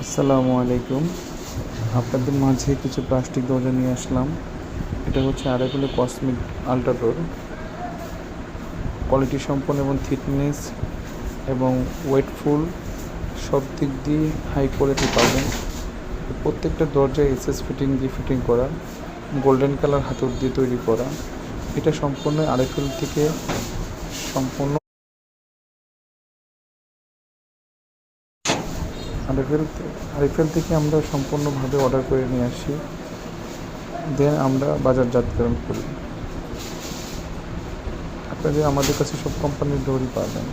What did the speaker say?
আসসালামু আলাইকুম। আপনাদের মাঝে কিছু প্লাস্টিক দরজা নিয়ে আসলাম। এটা হচ্ছে আরাইফেলের কসমিক আল্ট্রাডোর। কোয়ালিটি সম্পন্ন এবং থিকনেস এবং ওয়েটফুল সব দিক দিয়ে হাই কোয়ালিটি পাবেন। প্রত্যেকটা দরজায় এসএস ফিটিং দিয়ে ফিটিং করা, গোল্ডেন কালার হাতুড় দিয়ে তৈরি করা। এটা সম্পূর্ণ আরাইফেল থেকে সম্পূর্ণ আরএফএল থেকে আমরা সম্পূর্ণভাবে অর্ডার করে নিয়ে আসি, দেন আমরা বাজারজাতকরণ করি। আপনাদের আমাদের কাছে সব কোম্পানির ডোরই পাবেন।